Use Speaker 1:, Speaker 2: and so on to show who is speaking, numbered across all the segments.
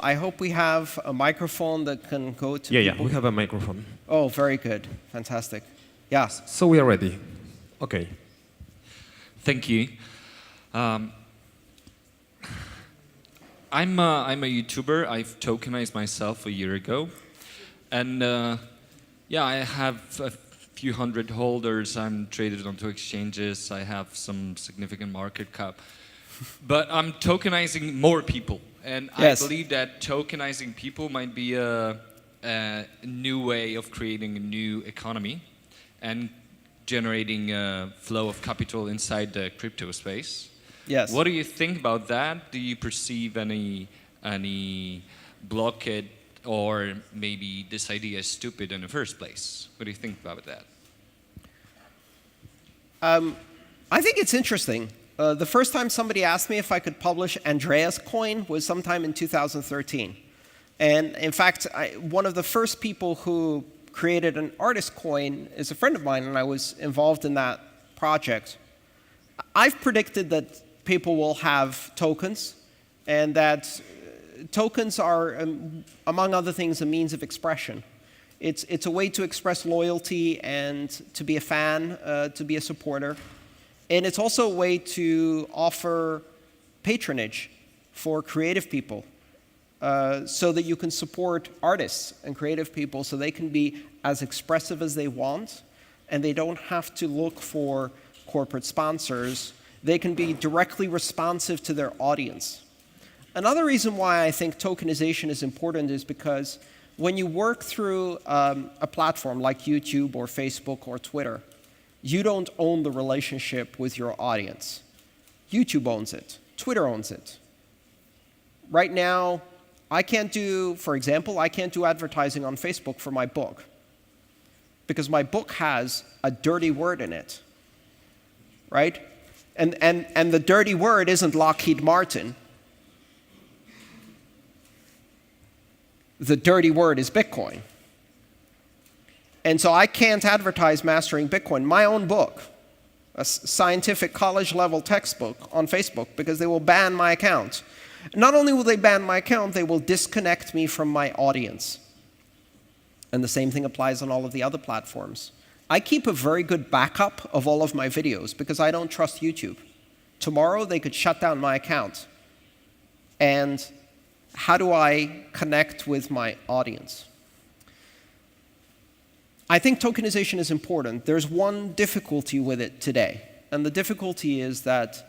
Speaker 1: I hope we have a microphone that can go to
Speaker 2: Yeah,
Speaker 1: people.
Speaker 2: we have a microphone.
Speaker 1: Oh, very good. Fantastic. Yes.
Speaker 2: So we are ready. Okay.
Speaker 3: Thank you. I'm a YouTuber. I've tokenized myself a year ago. And yeah, I have a few hundred holders. I'm traded onto exchanges. I have some significant market cap. But I'm tokenizing more people. And
Speaker 1: Yes.
Speaker 3: I believe that tokenizing people might be a new way of creating a new economy and generating a flow of capital inside the crypto space.
Speaker 1: Yes.
Speaker 3: What do you think about that? Do you perceive any blockade, or maybe this idea is stupid in the first place? What do you think about that?
Speaker 1: I think it's interesting. The first time somebody asked me if I could publish Andreas coin was sometime in 2013. And in fact, one of the first people who created an artist coin is a friend of mine, and I was involved in that project. I've predicted that people will have tokens, and that tokens are, among other things, a means of expression. It's a way to express loyalty and to be a fan, to be a supporter. And it's also a way to offer patronage for creative people, so that you can support artists and creative people so they can be as expressive as they want, and they don't have to look for corporate sponsors. They can be directly responsive to their audience. Another reason why I think tokenization is important is because when you work through a platform like YouTube or Facebook or Twitter, you don't own the relationship with your audience. YouTube owns it. Twitter owns it. Right now, I can't do, for example, I can't do advertising on Facebook for my book because my book has a dirty word in it, right? And the dirty word isn't Lockheed Martin. The dirty word is Bitcoin. And so I can't advertise Mastering Bitcoin, my own book, a scientific college-level textbook, on Facebook because they will ban my account. Not only will they ban my account, they will disconnect me from my audience. And the same thing applies on all of the other platforms. I keep a very good backup of all of my videos because I don't trust YouTube. Tomorrow they could shut down my account. And how do I connect with my audience? I think tokenization is important. There's one difficulty with it today. And the difficulty is that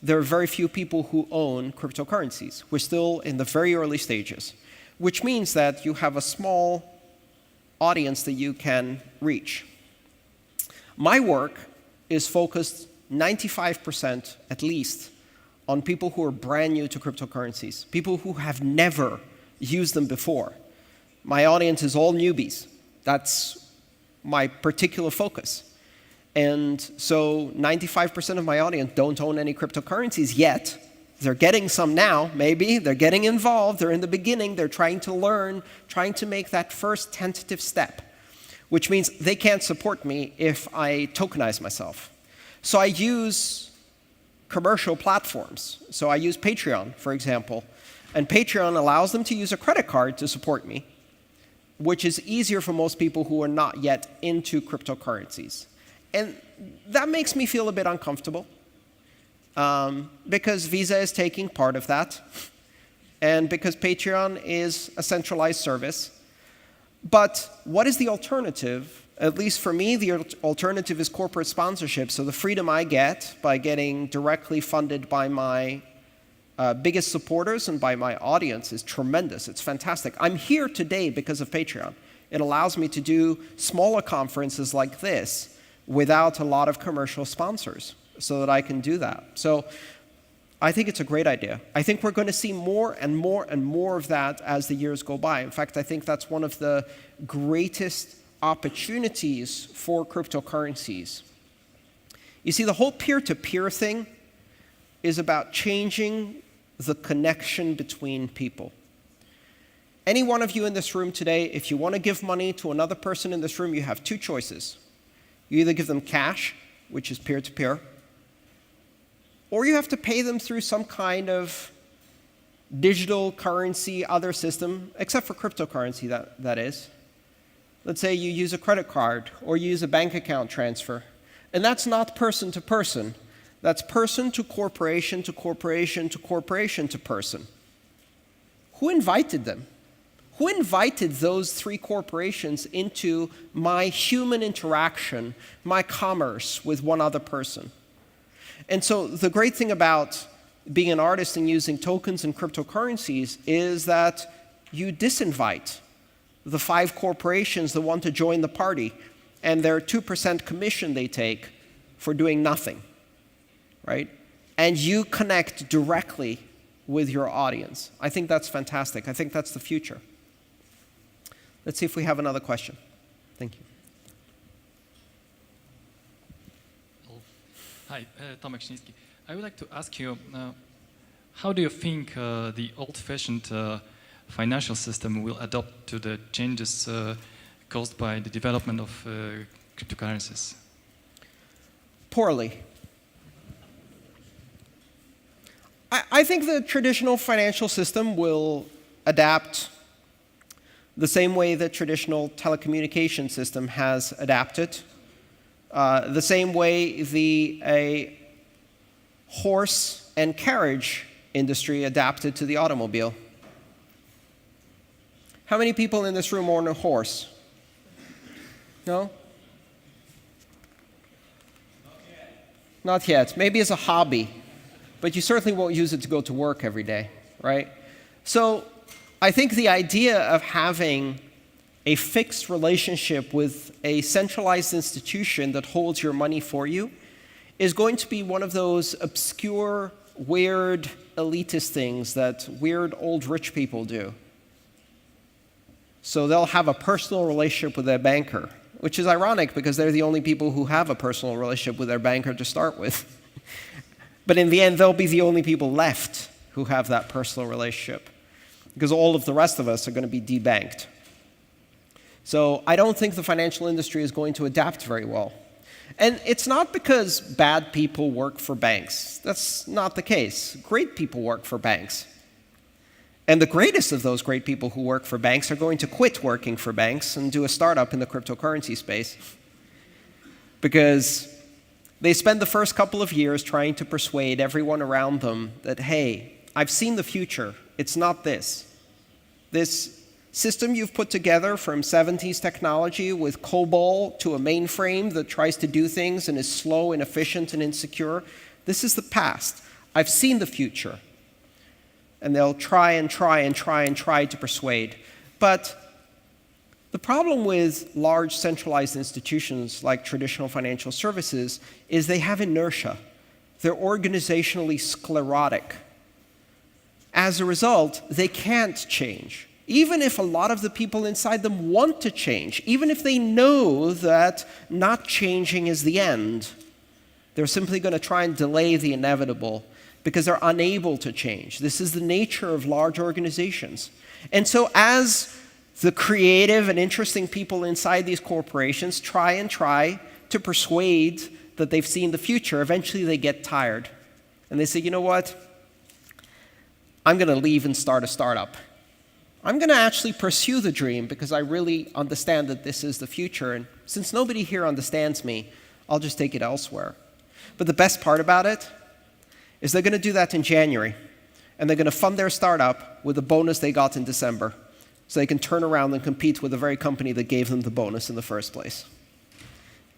Speaker 1: there are very few people who own cryptocurrencies. We're still in the very early stages, which means that you have a small audience that you can reach. My work is focused 95% at least on people who are brand new to cryptocurrencies, people who have never used them before. My audience is all newbies. That's my particular focus. And so 95% of my audience don't own any cryptocurrencies yet. They're getting some now, maybe. They're getting involved. They're in the beginning. They're trying to learn, trying to make that first tentative step, which means they can't support me if I tokenize myself. So I use commercial platforms. So I use Patreon, for example. And Patreon allows them to use a credit card to support me, which is easier for most people who are not yet into cryptocurrencies. And that makes me feel a bit uncomfortable because Visa is taking part of that and because Patreon is a centralized service. But what is the alternative? At least for me, the alternative is corporate sponsorship. So the freedom I get by getting directly funded by my biggest supporters and by my audience is tremendous. It's fantastic. I'm here today because of Patreon. It allows me to do smaller conferences like this without a lot of commercial sponsors so that I can do that. So I think it's a great idea. I think we're going to see more and more and more of that as the years go by. In fact, I think that's one of the greatest opportunities for cryptocurrencies. You see, the whole peer-to-peer thing is about changing the connection between people. Any one of you in this room today, if you want to give money to another person in this room, you have two choices. You either give them cash, which is peer-to-peer, or you have to pay them through some kind of digital currency, other system, except for cryptocurrency, that is. Let's say you use a credit card or you use a bank account transfer. And that's not person to person. That's person to corporation to corporation to corporation to person. Who invited them? Who invited those three corporations into my human interaction, my commerce with one other person? And so the great thing about being an artist and using tokens and cryptocurrencies is that you disinvite the 5 corporations that want to join the party and their 2% commission they take for doing nothing, right? And you connect directly with your audience. I think that's fantastic. I think that's the future. Let's see if we have another question. Thank you.
Speaker 4: Hi, Tomek Shinsky. I would like to ask you, how do you think the old-fashioned financial system will adapt to the changes caused by the development of cryptocurrencies?
Speaker 1: Poorly. I think the traditional financial system will adapt the same way the traditional telecommunication system has adapted, the same way the horse and carriage industry adapted to the automobile. How many people in this room own a horse? No? Not yet. Maybe as a hobby, but you certainly won't use it to go to work every day, right? So I think the idea of having a fixed relationship with a centralized institution that holds your money for you is going to be one of those obscure, weird, elitist things that weird old rich people do. So they'll have a personal relationship with their banker, which is ironic because they're the only people who have a personal relationship with their banker to start with. But in the end, they'll be the only people left who have that personal relationship, because all of the rest of us are going to be debanked. So I don't think the financial industry is going to adapt very well. And it's not because bad people work for banks. That's not the case. Great people work for banks. And the greatest of those great people who work for banks are going to quit working for banks and do a startup in the cryptocurrency space. Because they spend the first couple of years trying to persuade everyone around them that, hey, I've seen the future. It's not this. This system you've put together from 70s technology with COBOL to a mainframe that tries to do things and is slow, inefficient, and insecure, this is the past. I've seen the future. And they'll try and try and try and try to persuade. But the problem with large centralized institutions like traditional financial services is they have inertia. They're organizationally sclerotic. As a result, they can't change. Even if a lot of the people inside them want to change, even if they know that not changing is the end, they're simply going to try and delay the inevitable because they're unable to change. This is the nature of large organizations. And so as the creative and interesting people inside these corporations try to persuade that they've seen the future, eventually they get tired. And they say, you know what? I'm going to leave and start a startup. I'm going to actually pursue the dream because I really understand that this is the future. And since nobody here understands me, I'll just take it elsewhere. But the best part about it is they're going to do that in January. And they're going to fund their startup with the bonus they got in December. So they can turn around and compete with the very company that gave them the bonus in the first place.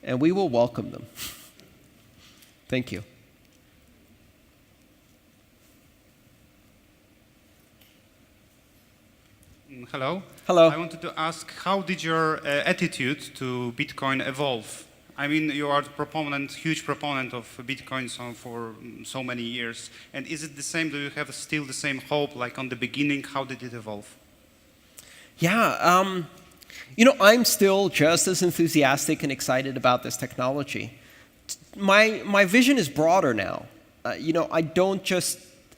Speaker 1: And we will welcome them. Thank you.
Speaker 5: Hello.
Speaker 1: Hello.
Speaker 5: I wanted to ask, how did your attitude to Bitcoin evolve? I mean, you are a huge proponent of Bitcoin for so many years. And is it the same? Do you have still the same hope like on the beginning? How did it evolve?
Speaker 1: Yeah, I'm still just as enthusiastic and excited about this technology. My vision is broader now.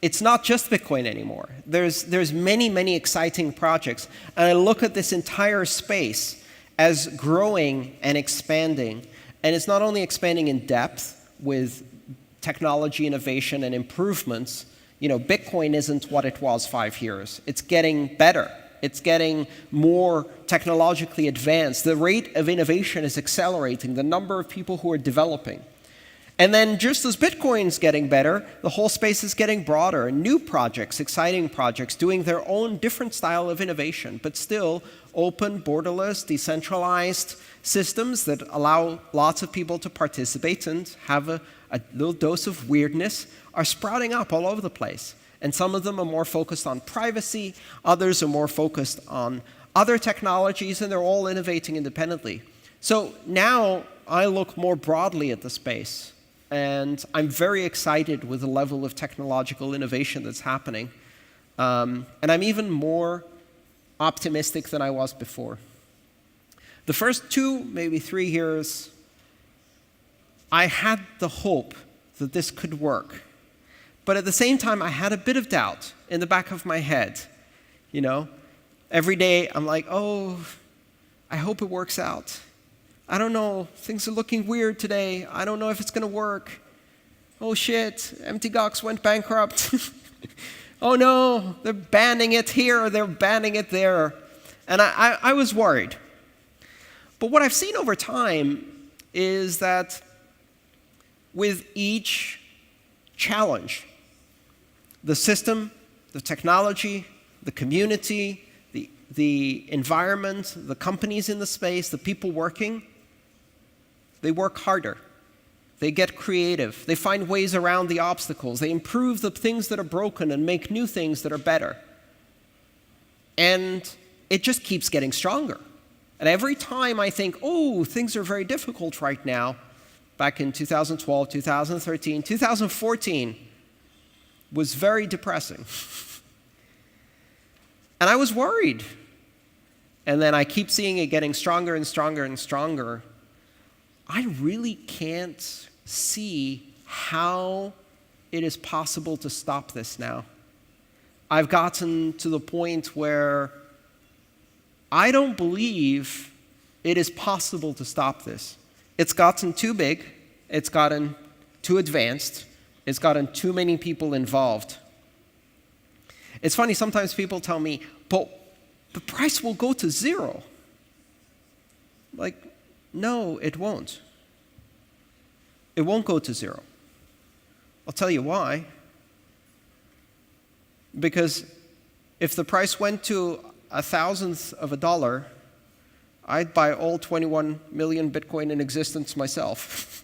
Speaker 1: It's not just Bitcoin anymore. There's many, many exciting projects. And I look at this entire space as growing and expanding. And it's not only expanding in depth with technology innovation and improvements Bitcoin isn't what it was 5 years. It's getting better. It's getting more technologically advanced. The rate of innovation is accelerating, the number of people who are developing. And then just as Bitcoin's getting better, the whole space is getting broader, and new projects, exciting projects, doing their own different style of innovation, but still open, borderless, decentralized systems that allow lots of people to participate and have a little dose of weirdness are sprouting up all over the place. And some of them are more focused on privacy, others are more focused on other technologies, and they're all innovating independently. So now I look more broadly at the space. And I'm very excited with the level of technological innovation that's happening. And I'm even more optimistic than I was before. The first 2, maybe 3 years, I had the hope that this could work. But at the same time, I had a bit of doubt in the back of my head. Every day I'm like, oh, I hope it works out. I don't know, things are looking weird today. I don't know if it's going to work. Oh shit, MTGOX went bankrupt. Oh no, they're banning it here, they're banning it there. And I was worried. But what I've seen over time is that with each challenge, the system, the technology, the community, the environment, the companies in the space, the people working, they work harder. They get creative. They find ways around the obstacles. They improve the things that are broken and make new things that are better. And it just keeps getting stronger. And every time I think, oh, things are very difficult right now, back in 2012, 2013, 2014 was very depressing. And I was worried. And then I keep seeing it getting stronger and stronger and stronger. I really can't see how it is possible to stop this now. I've gotten to the point where I don't believe it is possible to stop this. It's gotten too big, it's gotten too advanced, it's gotten too many people involved. It's funny, sometimes people tell me, but the price will go to zero. Like, no, it won't. It won't go to zero. I'll tell you why. Because if the price went to 1,000th of a dollar, I'd buy all 21 million Bitcoin in existence myself.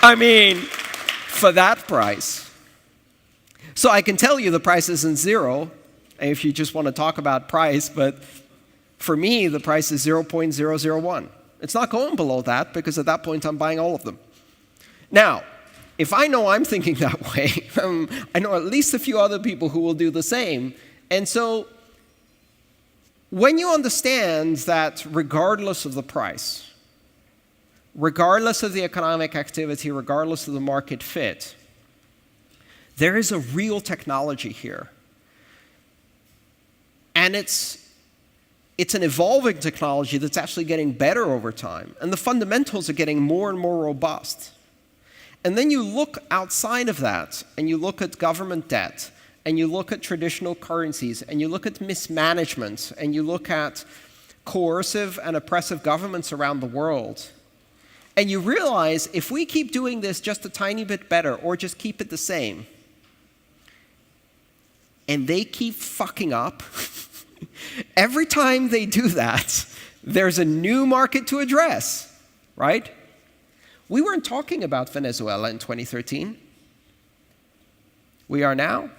Speaker 1: I mean, for that price. So I can tell you the price isn't zero, if you just want to talk about price, but for me, the price is 0.001. It's not going below that, because at that point, I'm buying all of them. Now, if I know I'm thinking that way, I know at least a few other people who will do the same. And so when you understand that regardless of the price, regardless of the economic activity, regardless of the market fit, there is a real technology here. And it's an evolving technology that's actually getting better over time. And the fundamentals are getting more and more robust. And then you look outside of that, and you look at government debt, and you look at traditional currencies, and you look at mismanagement, and you look at coercive and oppressive governments around the world. And you realize if we keep doing this just a tiny bit better, or just keep it the same, and they keep fucking up, every time they do that, there's a new market to address, right? We weren't talking about Venezuela in 2013. We are now.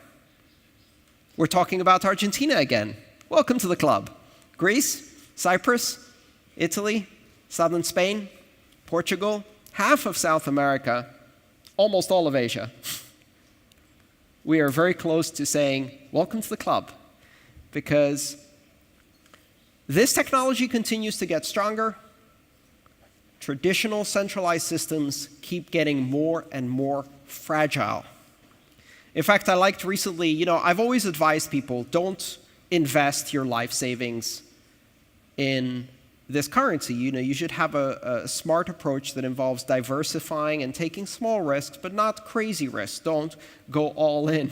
Speaker 1: We're talking about Argentina again. Welcome to the club. Greece, Cyprus, Italy, southern Spain, Portugal, half of South America, almost all of Asia. We are very close to saying, welcome to the club, because this technology continues to get stronger. Traditional centralized systems keep getting more and more fragile. In fact, I liked recently, I've always advised people, don't invest your life savings in this currency. You should have a smart approach that involves diversifying and taking small risks, but not crazy risks. Don't go all in.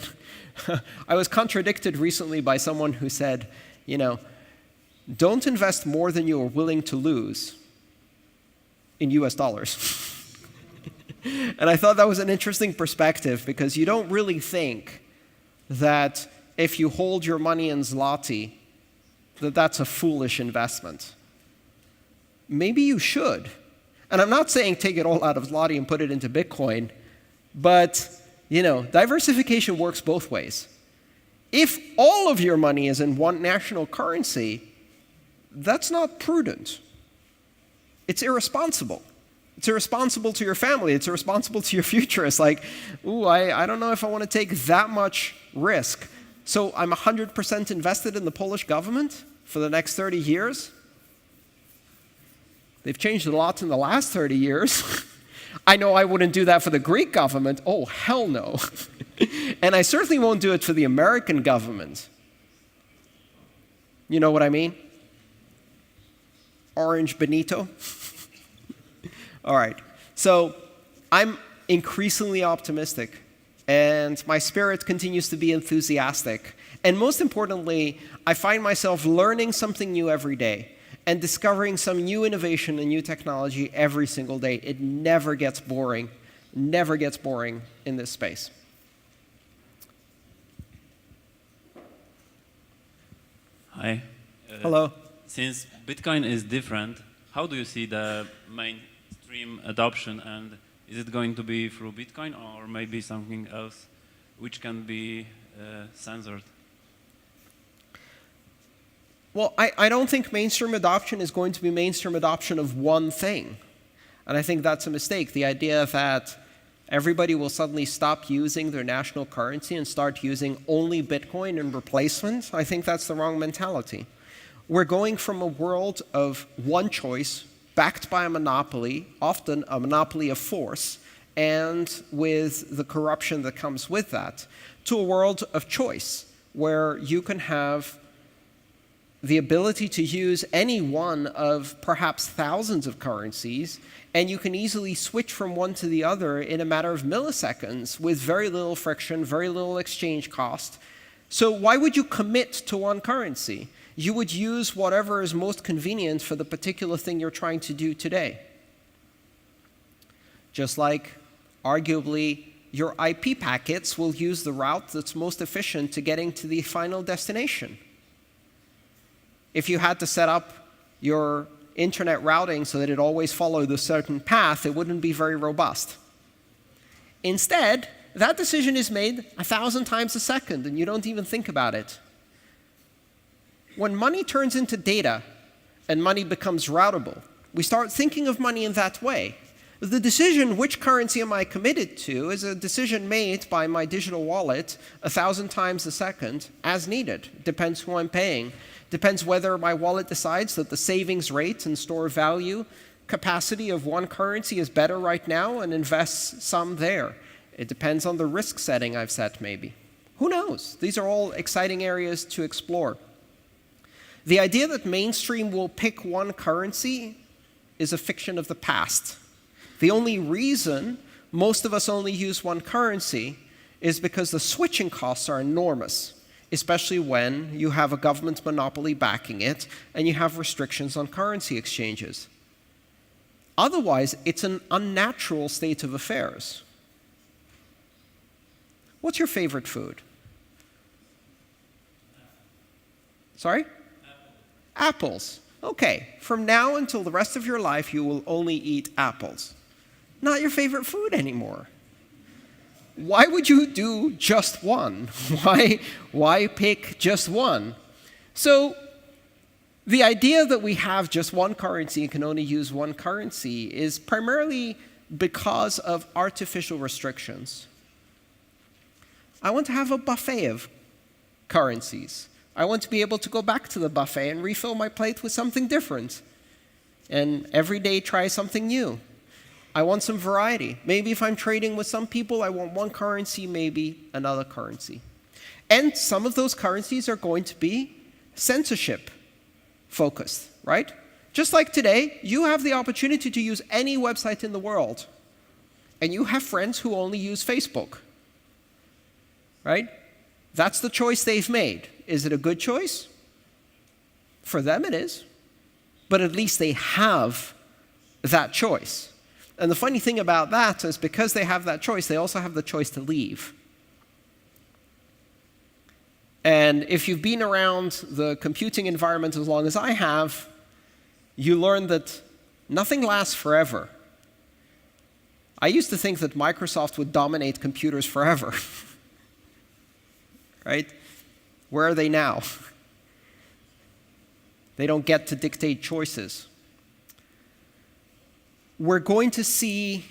Speaker 1: I was contradicted recently by someone who said, don't invest more than you are willing to lose in US dollars. And I thought that was an interesting perspective, because you don't really think that if you hold your money in zloty, that's a foolish investment. Maybe you should. And I'm not saying take it all out of zloty and put it into Bitcoin, but diversification works both ways. If all of your money is in one national currency, that's not prudent. It's irresponsible. It's irresponsible to your family. It's irresponsible to your future. It's like, I don't know if I want to take that much risk. So I'm 100% invested in the Polish government for the next 30 years. They've changed a lot in the last 30 years. I know I wouldn't do that for the Greek government. Oh, hell no. And I certainly won't do it for the American government. You know what I mean? Orange Benito. All right. So I'm increasingly optimistic, and my spirit continues to be enthusiastic. And most importantly, I find myself learning something new every day and discovering some new innovation and new technology every single day. It never gets boring in this space.
Speaker 6: Hi.
Speaker 1: Hello.
Speaker 6: Since Bitcoin is different, how do you see the mainstream adoption, and is it going to be through Bitcoin or maybe something else which can be censored?
Speaker 1: Well, I don't think mainstream adoption is going to be mainstream adoption of one thing. And I think that's a mistake. The idea that everybody will suddenly stop using their national currency and start using only Bitcoin in replacement, I think that's the wrong mentality. We're going from a world of one choice, backed by a monopoly, often a monopoly of force, and with the corruption that comes with that, to a world of choice, where you can have the ability to use any one of perhaps thousands of currencies, and you can easily switch from one to the other in a matter of milliseconds with very little friction, very little exchange cost. So why would you commit to one currency? You would use whatever is most convenient for the particular thing you're trying to do today. Just like, arguably, your IP packets will use the route that's most efficient to getting to the final destination. If you had to set up your internet routing so that it always followed a certain path, it wouldn't be very robust. Instead, that decision is made 1,000 times a second, and you don't even think about it. When money turns into data and money becomes routable, we start thinking of money in that way. The decision, which currency am I committed to, is a decision made by my digital wallet 1,000 times a second as needed. Depends who I'm paying. Depends whether my wallet decides that the savings rate and store value capacity of one currency is better right now and invests some there. It depends on the risk setting I've set, maybe. Who knows? These are all exciting areas to explore. The idea that mainstream will pick one currency is a fiction of the past. The only reason most of us only use one currency is because the switching costs are enormous, especially when you have a government monopoly backing it and you have restrictions on currency exchanges. Otherwise, it's an unnatural state of affairs. What's your favorite food? Sorry? Apples. Okay, from now until the rest of your life, you will only eat apples. Not your favorite food anymore. Why would you do just one? Why pick just one? So the idea that we have just one currency and can only use one currency is primarily because of artificial restrictions. I want to have a buffet of currencies. I want to be able to go back to the buffet and refill my plate with something different. And every day try something new. I want some variety. Maybe if I'm trading with some people, I want one currency, maybe another currency. And some of those currencies are going to be censorship focused, right? Just like today, you have the opportunity to use any website in the world. And you have friends who only use Facebook. Right? That's the choice they've made. Is it a good choice? For them it is. But at least they have that choice. And the funny thing about that is because they have that choice, they also have the choice to leave. And if you've been around the computing environment as long as I have, you learn that nothing lasts forever. I used to think that Microsoft would dominate computers forever. Right? Where are they now? They don't get to dictate choices. We're going to see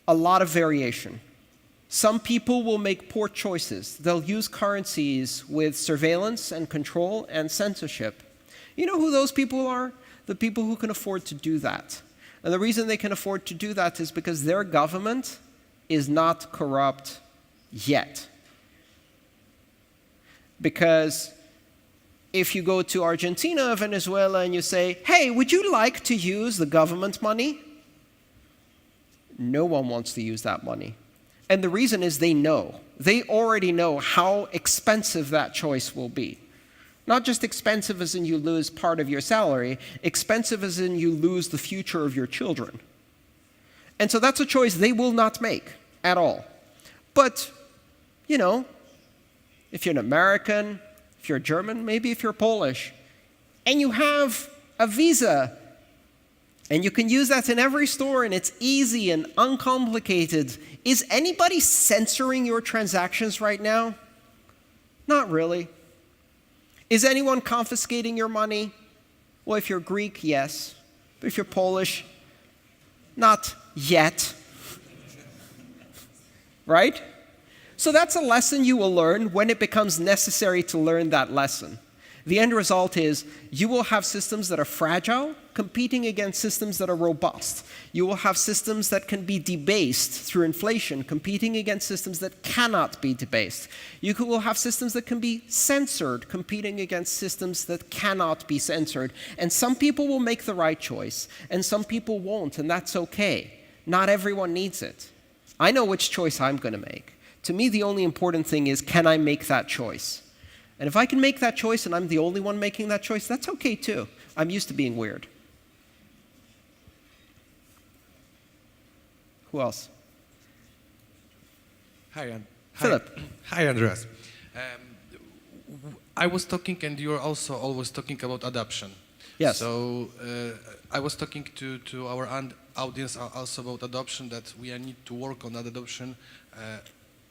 Speaker 1: a lot of variation. Some people will make poor choices. They'll use currencies with surveillance and control and censorship. You know who those people are? The people who can afford to do that. And the reason they can afford to do that is because their government is not corrupt yet. Because if you go to Argentina or Venezuela and you say, hey, would you like to use the government money? No one wants to use that money. And the reason is they know. They already know how expensive that choice will be. Not just expensive as in you lose part of your salary, expensive as in you lose the future of your children. And so that's a choice they will not make at all. But, you know, if you're an American, if you're German, maybe if you're Polish, and you have a Visa, and you can use that in every store, and it's easy and uncomplicated, is anybody censoring your transactions right now? Not really. Is anyone confiscating your money? Well, if you're Greek, yes. But if you're Polish, not yet. Right? So that's a lesson you will learn when it becomes necessary to learn that lesson. The end result is you will have systems that are fragile competing against systems that are robust. You will have systems that can be debased through inflation competing against systems that cannot be debased. You will have systems that can be censored competing against systems that cannot be censored. And some people will make the right choice, and some people won't, and that's okay. Not everyone needs it. I know which choice I'm going to make. To me, the only important thing is, can I make that choice? And if I can make that choice and I'm the only one making that choice, that's okay too. I'm used to being weird. Who else?
Speaker 7: Hi,
Speaker 1: Philip.
Speaker 7: Hi, Andreas. I was talking, and you are also always talking about adoption.
Speaker 1: Yes.
Speaker 7: So I was talking to our audience also about adoption, that we need to work on that adoption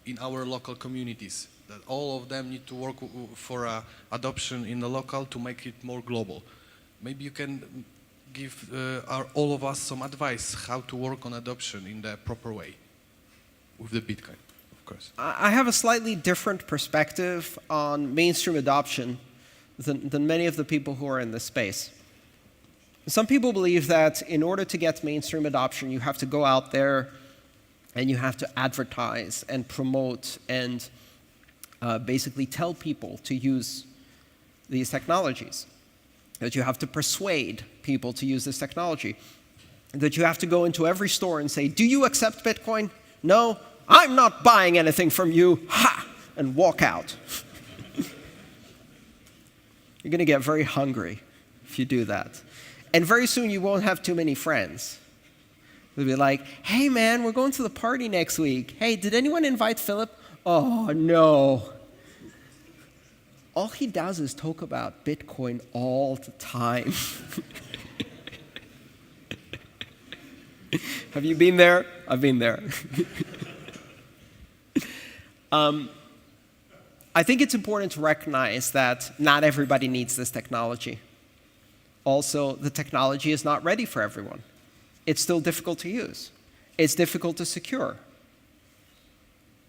Speaker 7: in our local communities. That all of them need to work for adoption in the local to make it more global. Maybe you can give all of us some advice how to work on adoption in the proper way with the Bitcoin, of course.
Speaker 1: I have a slightly different perspective on mainstream adoption than many of the people who are in this space. Some people believe that in order to get mainstream adoption, you have to go out there and you have to advertise and promote and basically tell people to use these technologies, that you have to persuade people to use this technology, that you have to go into every store and say, do you accept Bitcoin? No, I'm not buying anything from you, ha, and walk out. You're going to get very hungry if you do that. And very soon you won't have too many friends. They'll be like, hey man, we're going to the party next week. Hey, did anyone invite Philip? Oh, no. All he does is talk about Bitcoin all the time. Have you been there? I've been there. I think it's important to recognize that not everybody needs this technology. Also, the technology is not ready for everyone. It's still difficult to use. It's difficult to secure.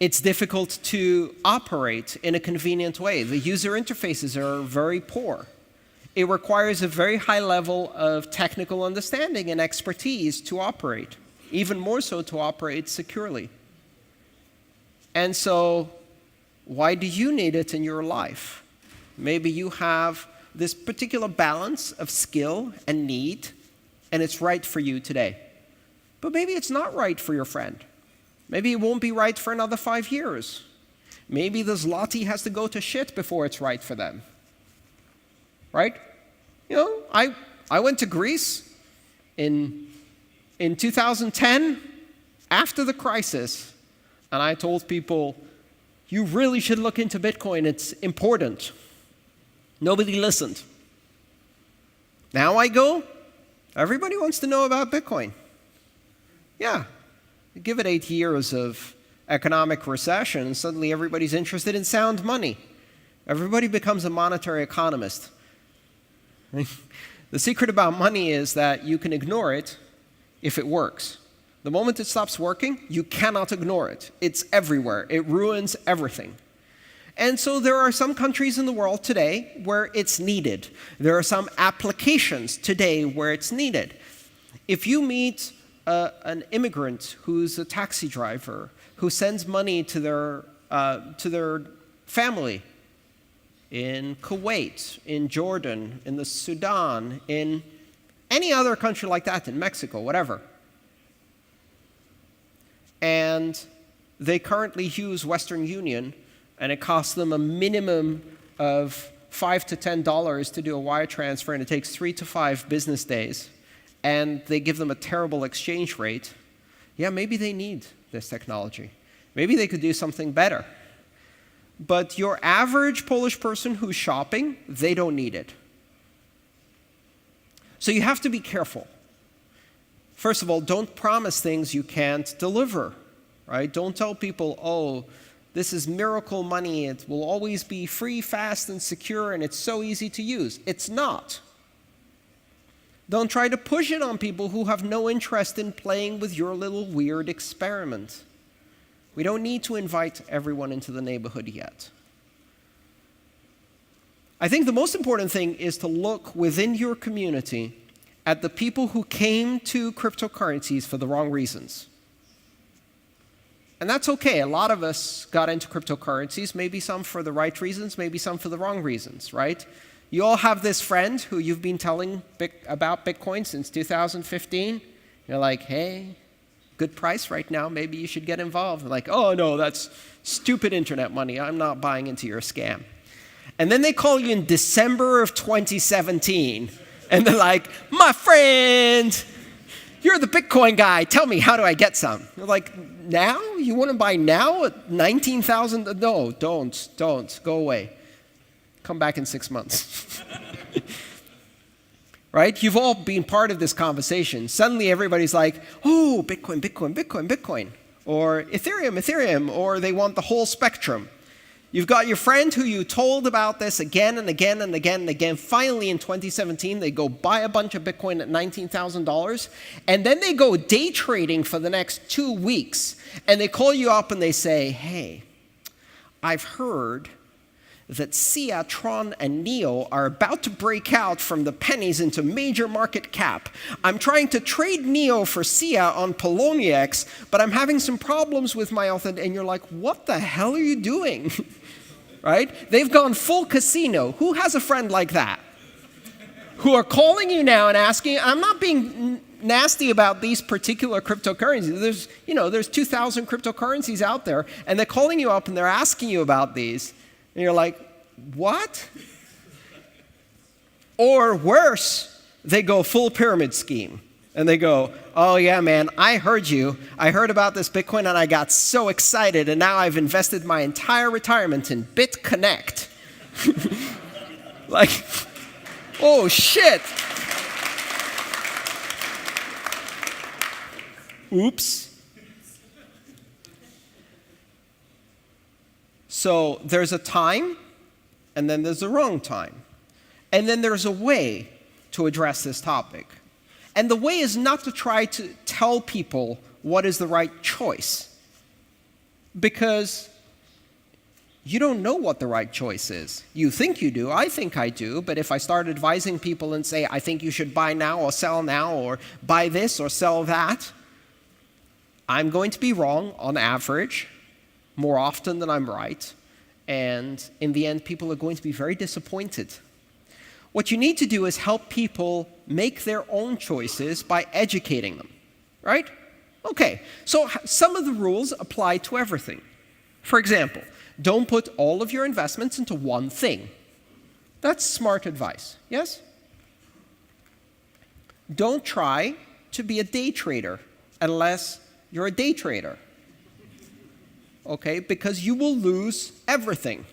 Speaker 1: It's difficult to operate in a convenient way. The user interfaces are very poor. It requires a very high level of technical understanding and expertise to operate, even more so to operate securely. And so, why do you need it in your life? Maybe you have this particular balance of skill and need and it's right for you today. But maybe it's not right for your friend. Maybe it won't be right for another 5 years. Maybe the zloty has to go to shit before it's right for them. Right? You know, I went to Greece in 2010, after the crisis, and I told people, you really should look into Bitcoin, it's important. Nobody listened. Now I go, everybody wants to know about Bitcoin. Yeah, give it 8 years of economic recession, and suddenly everybody's interested in sound money. Everybody becomes a monetary economist. The secret about money is that you can ignore it if it works. The moment it stops working, you cannot ignore it. It's everywhere. It ruins everything. And so there are some countries in the world today where it's needed. There are some applications today where it's needed. If you meet an immigrant who's a taxi driver, who sends money to their family in Kuwait, in Jordan, in the Sudan, in any other country like that, in Mexico, whatever, and they currently use Western Union, and it costs them a minimum of $5 to $10 to do a wire transfer, and it takes 3 to 5 business days, and they give them a terrible exchange rate, yeah, maybe they need this technology. Maybe they could do something better. But your average Polish person who's shopping, they don't need it. So you have to be careful. First of all, don't promise things you can't deliver, right? Don't tell people, oh, this is miracle money, it will always be free, fast, and secure, and it's so easy to use. It's not. Don't try to push it on people who have no interest in playing with your little weird experiment. We don't need to invite everyone into the neighborhood yet. I think the most important thing is to look within your community at the people who came to cryptocurrencies for the wrong reasons. And that's okay. A lot of us got into cryptocurrencies, maybe some for the right reasons, maybe some for the wrong reasons, right? You all have this friend who you've been telling about Bitcoin since 2015. You're like, hey, good price right now, maybe you should get involved. Like, oh no, that's stupid internet money, I'm not buying into your scam. And then they call you in December of 2017, and they're like, my friend, you're the Bitcoin guy, tell me, how do I get some? You're like, now? You want to buy now at 19,000? No, don't, go away. Come back in 6 months. Right? You've all been part of this conversation. Suddenly everybody's like, oh, Bitcoin, Bitcoin, Bitcoin, Bitcoin. Or Ethereum, Ethereum. Or they want the whole spectrum. You've got your friend who you told about this again and again and again and again. Finally, in 2017, they go buy a bunch of Bitcoin at $19,000. And then they go day trading for the next 2 weeks. And they call you up and they say, hey, I've heard that Sia, Tron, and Neo are about to break out from the pennies into major market cap. I'm trying to trade Neo for Sia on Poloniex, but I'm having some problems with my author. And you're like, what the hell are you doing? Right? They've gone full casino. Who has a friend like that? Who are calling you now and asking, I'm not being nasty about these particular cryptocurrencies. There's 2,000 cryptocurrencies out there, and they're calling you up and they're asking you about these. And you're like, what? Or worse, they go full pyramid scheme. And they go, oh yeah, man, I heard you. I heard about this Bitcoin and I got so excited, and now I've invested my entire retirement in BitConnect. Like, oh shit. Oops. So there's a time, and then there's a wrong time. And then there's a way to address this topic. And the way is not to try to tell people what is the right choice, because you don't know what the right choice is. You think you do, I think I do, but if I start advising people and say, I think you should buy now or sell now or buy this or sell that, I'm going to be wrong on average more often than I'm right, and in the end people are going to be very disappointed. What you need to do is help people make their own choices by educating them, right? Okay, so some of the rules apply to everything. For example, don't put all of your investments into one thing. That's smart advice, yes? Don't try to be a day trader unless you're a day trader. Okay, because you will lose everything.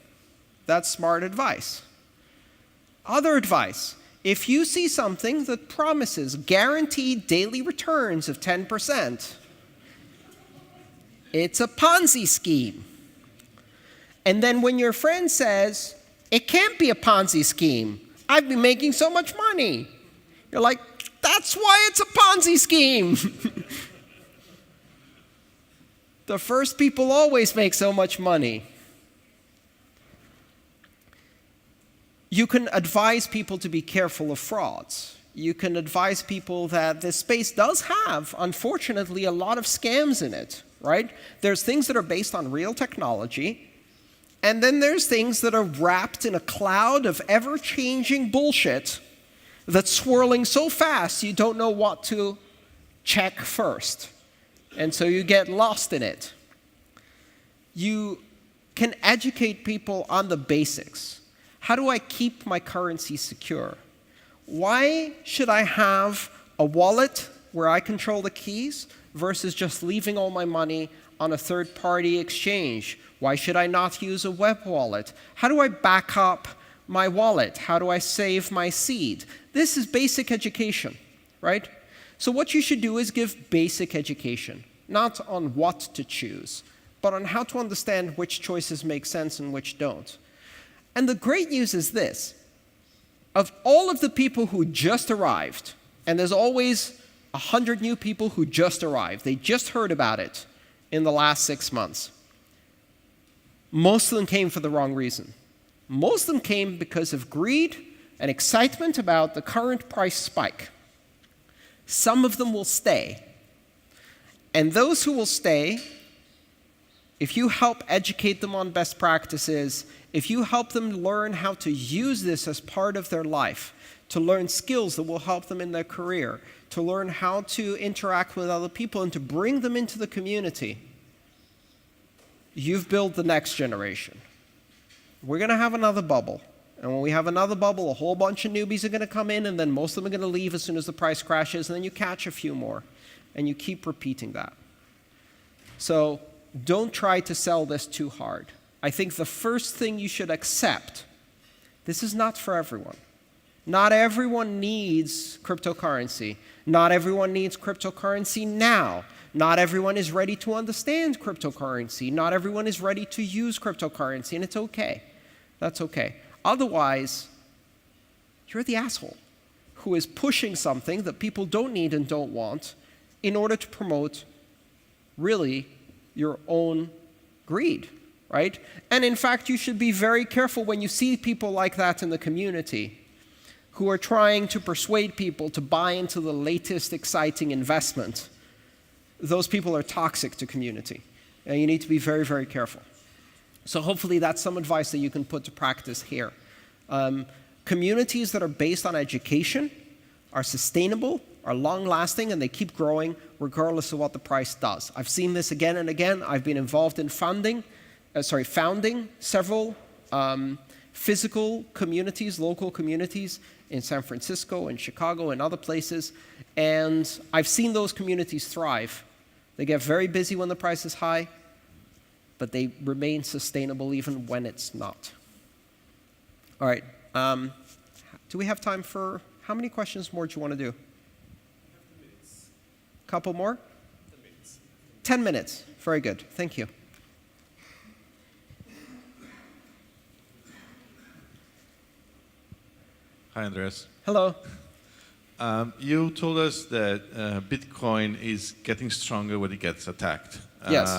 Speaker 1: That's smart advice. Other advice, if you see something that promises guaranteed daily returns of 10%, it's a Ponzi scheme. And then when your friend says, it can't be a Ponzi scheme, I've been making so much money, you're like, that's why it's a Ponzi scheme. The first people always make so much money. You can advise people to be careful of frauds. You can advise people that this space does have, unfortunately, a lot of scams in it, right? There's things that are based on real technology, and then there's things that are wrapped in a cloud of ever-changing bullshit that's swirling so fast you don't know what to check first. And so you get lost in it. You can educate people on the basics. How do I keep my currency secure? Why should I have a wallet where I control the keys versus just leaving all my money on a third-party exchange? Why should I not use a web wallet? How do I back up my wallet? How do I save my seed? This is basic education, right? So what you should do is give basic education, not on what to choose, but on how to understand which choices make sense and which don't. And the great news is this. Of all of the people who just arrived, and there's always 100 new people who just arrived, they just heard about it in the last 6 months. Most of them came for the wrong reason. Most of them came because of greed and excitement about the current price spike. Some of them will stay. And those who will stay, if you help educate them on best practices, if you help them learn how to use this as part of their life, to learn skills that will help them in their career, to learn how to interact with other people and to bring them into the community, you've built the next generation. We're going to have another bubble. And when we have another bubble, a whole bunch of newbies are going to come in, and then most of them are going to leave as soon as the price crashes, and then you catch a few more. And you keep repeating that. So don't try to sell this too hard. I think the first thing you should accept, this is not for everyone. Not everyone needs cryptocurrency. Not everyone needs cryptocurrency now. Not everyone is ready to understand cryptocurrency. Not everyone is ready to use cryptocurrency, and it's okay. That's okay. Otherwise, you're the asshole who is pushing something that people don't need and don't want in order to promote, really, your own greed, right? And in fact, you should be very careful when you see people like that in the community who are trying to persuade people to buy into the latest exciting investment. Those people are toxic to community, and you need to be very, very careful. So hopefully that's some advice that you can put to practice here. Communities that are based on education are sustainable, are long-lasting, and they keep growing regardless of what the price does. I've seen this again and again. I've been involved in founding several physical communities, local communities in San Francisco and Chicago and other places, and I've seen those communities thrive. They get very busy when the price is high, but they remain sustainable even when it's not. All right. Do we have time for, how many questions more do you want to do? Couple more? 10 minutes. 10 minutes. Very good. Thank you.
Speaker 8: Hi, Andreas.
Speaker 1: Hello.
Speaker 8: You told us that Bitcoin is getting stronger when it gets attacked.
Speaker 1: Yes.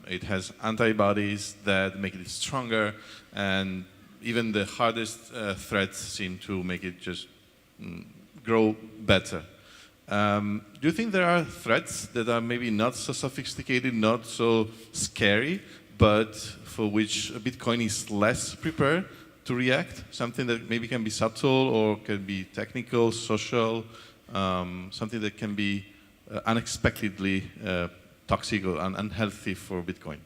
Speaker 8: It has antibodies that make it stronger, and even the hardest threats seem to make it just grow better. Do you think there are threats that are maybe not so sophisticated, not so scary, but for which Bitcoin is less prepared? to react? Something that maybe can be subtle or can be technical, social, something that can be unexpectedly toxic or unhealthy for Bitcoin?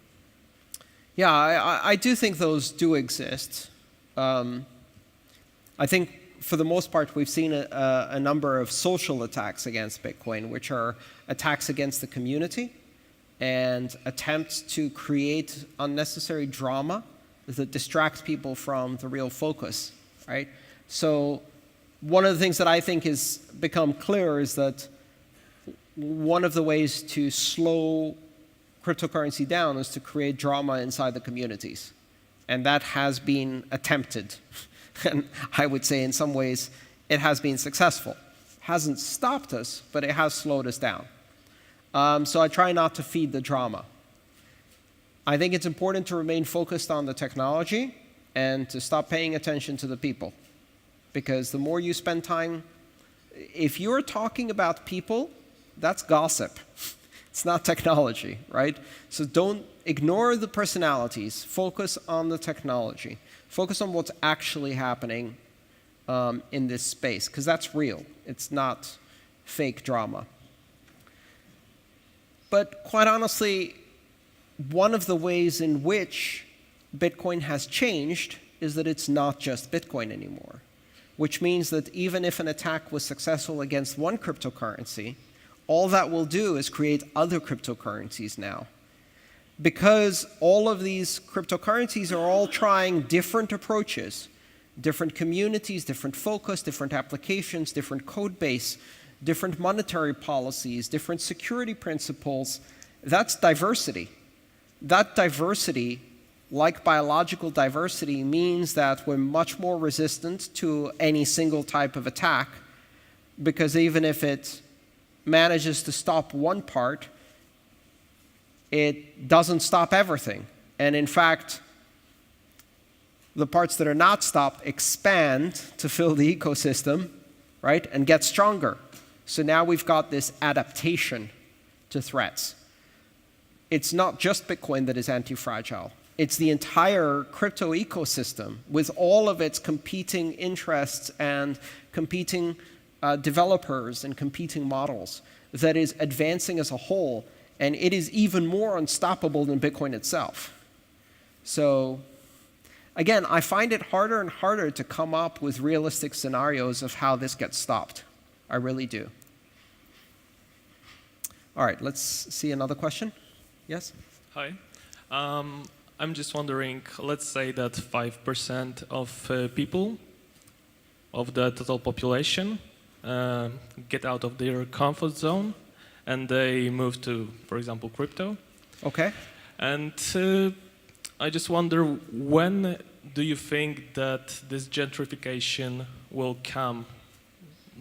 Speaker 1: Yeah, I do think those do exist. I think for the most part, we've seen a number of social attacks against Bitcoin, which are attacks against the community and attempts to create unnecessary drama that distracts people from the real focus, right? So one of the things that I think has become clear is that one of the ways to slow cryptocurrency down is to create drama inside the communities. And that has been attempted. And I would say in some ways it has been successful. Hasn't stopped us, but it has slowed us down. So I try not to feed the drama. I think it's important to remain focused on the technology and to stop paying attention to the people. Because the more you spend time, if you're talking about people, that's gossip. It's not technology, right? So don't ignore the personalities. Focus on the technology. Focus on what's actually happening in this space, because that's real. It's not fake drama. But quite honestly, one of the ways in which Bitcoin has changed is that it's not just Bitcoin anymore, which means that even if an attack was successful against one cryptocurrency, all that will do is create other cryptocurrencies now. Because all of these cryptocurrencies are all trying different approaches, different communities, different focus, different applications, different code base, different monetary policies, different security principles. That's diversity. That diversity, like biological diversity, means that we're much more resistant to any single type of attack, because even if it manages to stop one part, it doesn't stop everything. And in fact, the parts that are not stopped expand to fill the ecosystem, right, and get stronger. So now we've got this adaptation to threats. It's not just Bitcoin that is anti-fragile. It's the entire crypto ecosystem with all of its competing interests and competing developers and competing models that is advancing as a whole, and it is even more unstoppable than Bitcoin itself. So again, I find it harder and harder to come up with realistic scenarios of how this gets stopped. I really do. All right, let's see another question. Yes?
Speaker 9: Hi. I'm just wondering, let's say that 5% of people of the total population get out of their comfort zone and they move to, for example, crypto.
Speaker 1: Okay.
Speaker 9: And I just wonder, when do you think that this gentrification will come?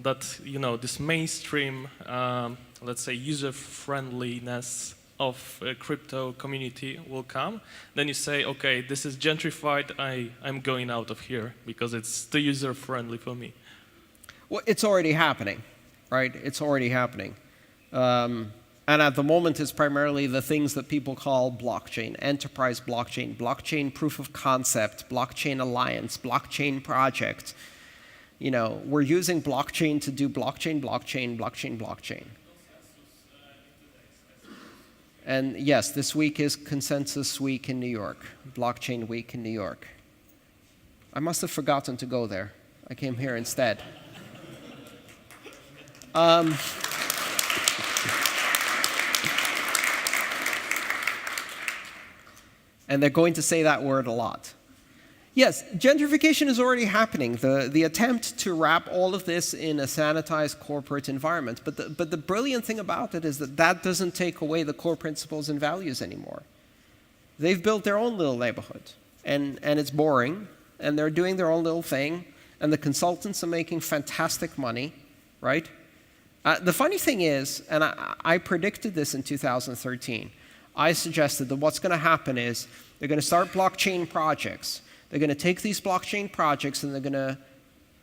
Speaker 9: That, you know, this mainstream, let's say, user-friendliness of a crypto community will come, then you say, okay, this is gentrified, I'm going out of here because it's too user-friendly for me.
Speaker 1: Well, it's already happening, right? It's already happening. And at the moment, it's primarily the things that people call blockchain, enterprise blockchain, blockchain proof of concept, blockchain alliance, blockchain project. You know, we're using blockchain to do blockchain, blockchain, blockchain, blockchain. And yes, this week is Consensus Week in New York, Blockchain Week in New York. I must have forgotten to go there. I came here instead. And they're going to say that word a lot. Yes, gentrification is already happening. The attempt to wrap all of this in a sanitized corporate environment. But the brilliant thing about it is that that doesn't take away the core principles and values anymore. They've built their own little neighborhood. And it's boring. And they're doing their own little thing. And the consultants are making fantastic money, right? The funny thing is, and I predicted this in 2013, I suggested that what's going to happen is they're going to start blockchain projects. They're going to take these blockchain projects and they're going to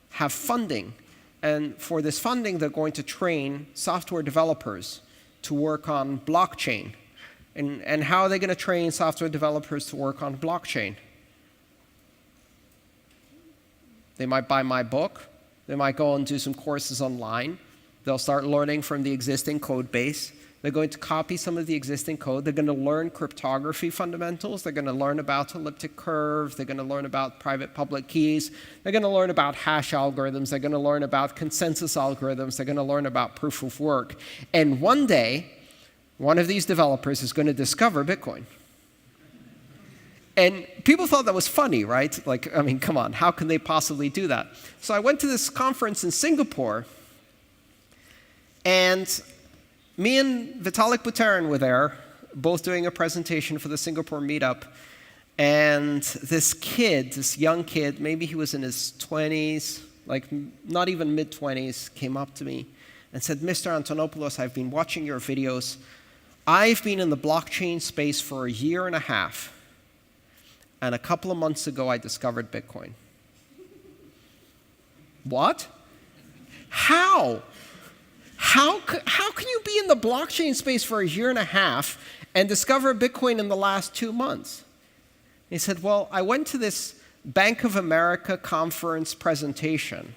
Speaker 1: have funding. And for this funding, they're going to train software developers to work on blockchain. And how are they going to train software developers to work on blockchain? They might buy my book. They might go and do some courses online. They'll start learning from the existing code base. They're going to copy some of the existing code. They're going to learn cryptography fundamentals. They're going to learn about elliptic curves. They're going to learn about private public keys. They're going to learn about hash algorithms. They're going to learn about consensus algorithms. They're going to learn about proof of work. And one day, one of these developers is going to discover Bitcoin. And people thought that was funny, right? Like, I mean, come on, how can they possibly do that? So I went to this conference in Singapore, and me and Vitalik Buterin were there, both doing a presentation for the Singapore meetup. And this kid, this young kid, maybe he was in his 20s, like not even mid-20s, came up to me and said, Mr. Antonopoulos, I've been watching your videos. I've been in the blockchain space for a year and a half. And a couple of months ago, I discovered Bitcoin. What? How? How can you be in the blockchain space for a year and a half and discover Bitcoin in the last 2 months? He said, well, I went to this Bank of America conference presentation,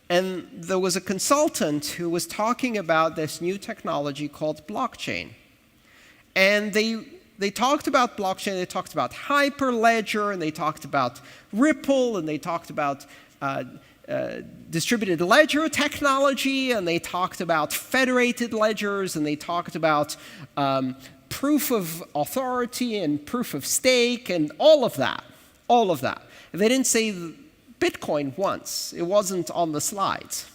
Speaker 1: and there was a consultant who was talking about this new technology called blockchain. And they talked about blockchain, they talked about Hyperledger, and they talked about Ripple, and they talked about distributed ledger technology, and they talked about federated ledgers, and they talked about proof of authority and proof of stake, and all of that, all of that. And they didn't say Bitcoin once. It wasn't on the slides.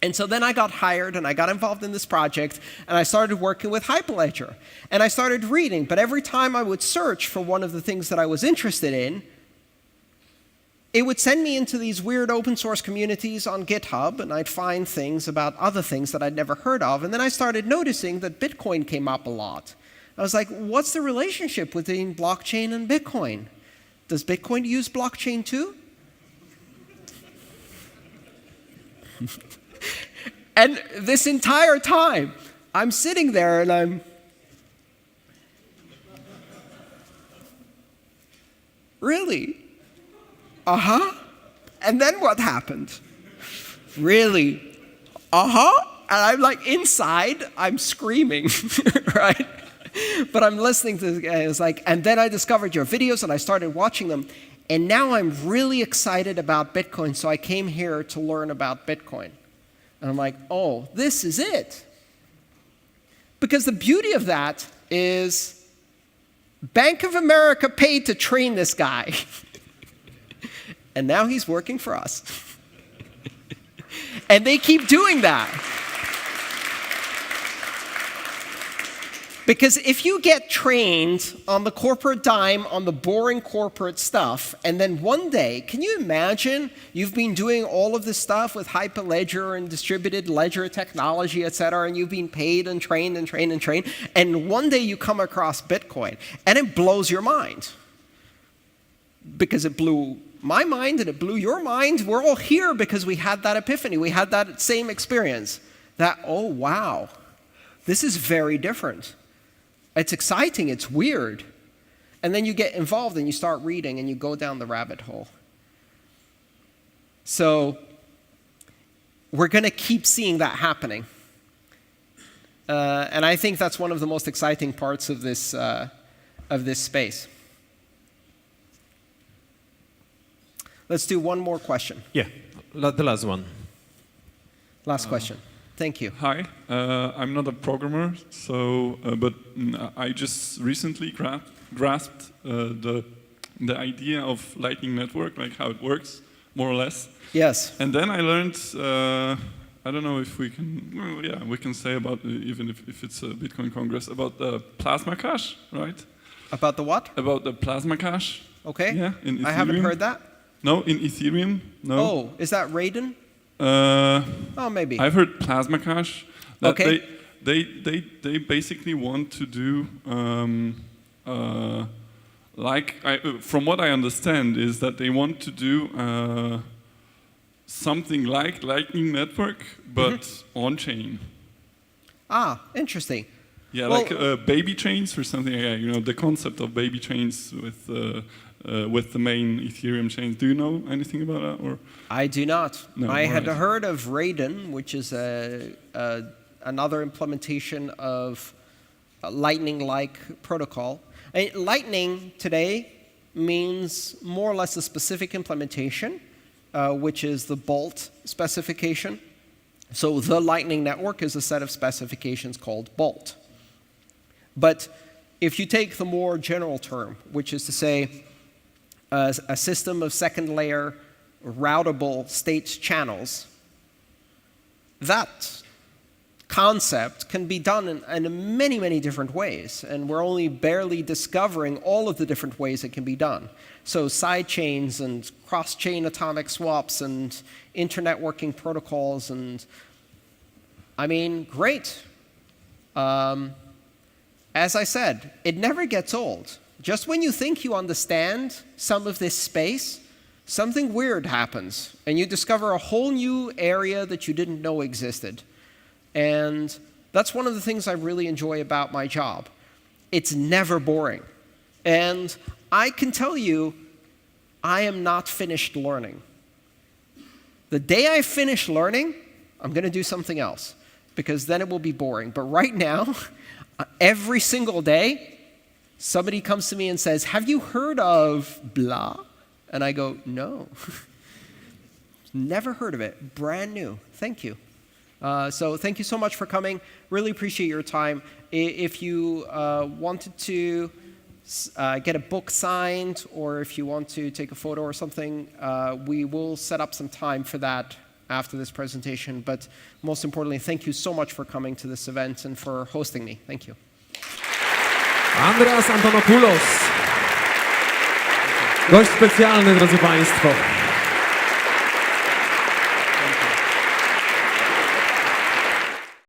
Speaker 1: And so then I got hired, and I got involved in this project, and I started working with Hyperledger. And I started reading, but every time I would search for one of the things that I was interested in, it would send me into these weird open source communities on GitHub, and I'd find things about other things that I'd never heard of. And then I started noticing that Bitcoin came up a lot. I was like, what's the relationship between blockchain and Bitcoin? Does Bitcoin use blockchain too? And this entire time, I'm sitting there and I'm, really? Uh-huh. And then what happened? Really? Uh-huh. And I'm like inside, I'm screaming, right? But I'm listening to this guy. It's like, and then I discovered your videos and I started watching them. And now I'm really excited about Bitcoin, so I came here to learn about Bitcoin. And I'm like, oh, this is it. Because the beauty of that is Bank of America paid to train this guy. And now he's working for us. And they keep doing that. Because if you get trained on the corporate dime, on the boring corporate stuff, and then one day, can you imagine you've been doing all of this stuff with Hyperledger and distributed ledger technology, et cetera, and you've been paid and trained and trained and trained, and one day you come across Bitcoin, and it blows your mind. Because it blew my mind and it blew your mind. We're all here because we had that epiphany. We had that same experience. That, oh, wow, this is very different. It's exciting, it's weird. And then you get involved and you start reading and you go down the rabbit hole. So we're going to keep seeing that happening. And I think that's one of the most exciting parts of this space. Let's do one more question.
Speaker 2: Yeah, the last one.
Speaker 1: Last question. Thank you.
Speaker 10: Hi, I'm not a programmer, so but I just recently grasped the idea of Lightning Network, like how it works, more or less.
Speaker 1: Yes.
Speaker 10: And then I learned, I don't know if we can, well, yeah, we can say about, even if it's a Bitcoin Congress, about the plasma cache, right?
Speaker 1: About the what?
Speaker 10: About the plasma cache.
Speaker 1: Okay.
Speaker 10: Yeah, in Ethereum.
Speaker 1: I haven't heard that.
Speaker 10: No, in Ethereum, no.
Speaker 1: Oh, is that Raiden? Oh, maybe.
Speaker 10: I've heard plasma cache. That
Speaker 1: okay.
Speaker 10: They basically want to do from what I understand is that they want to do something like Lightning Network but on chain.
Speaker 1: Ah, interesting.
Speaker 10: Yeah,
Speaker 1: well,
Speaker 10: like baby chains or something like that. You know, the concept of baby chains with with the main Ethereum chains. Do you know anything about that? Or
Speaker 1: I do not.
Speaker 10: No,
Speaker 1: I had
Speaker 10: alright.
Speaker 1: heard of Raiden, which is another implementation of a Lightning-like protocol. Lightning today means more or less a specific implementation, which is the Bolt specification. So the Lightning Network is a set of specifications called Bolt. But if you take the more general term, which is to say a system of second-layer routable states channels, that concept can be done in many, many different ways, and we're only barely discovering all of the different ways it can be done. So side chains and cross-chain atomic swaps and internetworking protocols, and I mean, great. As I said, it never gets old. Just when you think you understand some of this space, something weird happens, and you discover a whole new area that you didn't know existed. And that's one of the things I really enjoy about my job. It's never boring. And I can tell you, I am not finished learning. The day I finish learning, I'm going to do something else, because then it will be boring. But right now, every single day, somebody comes to me and says, "Have you heard of blah?" And I go, "No." Never heard of it. Brand new. Thank you. So thank you so much for coming. Really appreciate your time. If you wanted to get a book signed, or if you want to take a photo or something, we will set up some time for that after this presentation. But most importantly, thank you so much for coming to this event and for hosting me. Thank you.
Speaker 2: Andreas Antonopoulos. Gość specjalny, drodzy Państwo.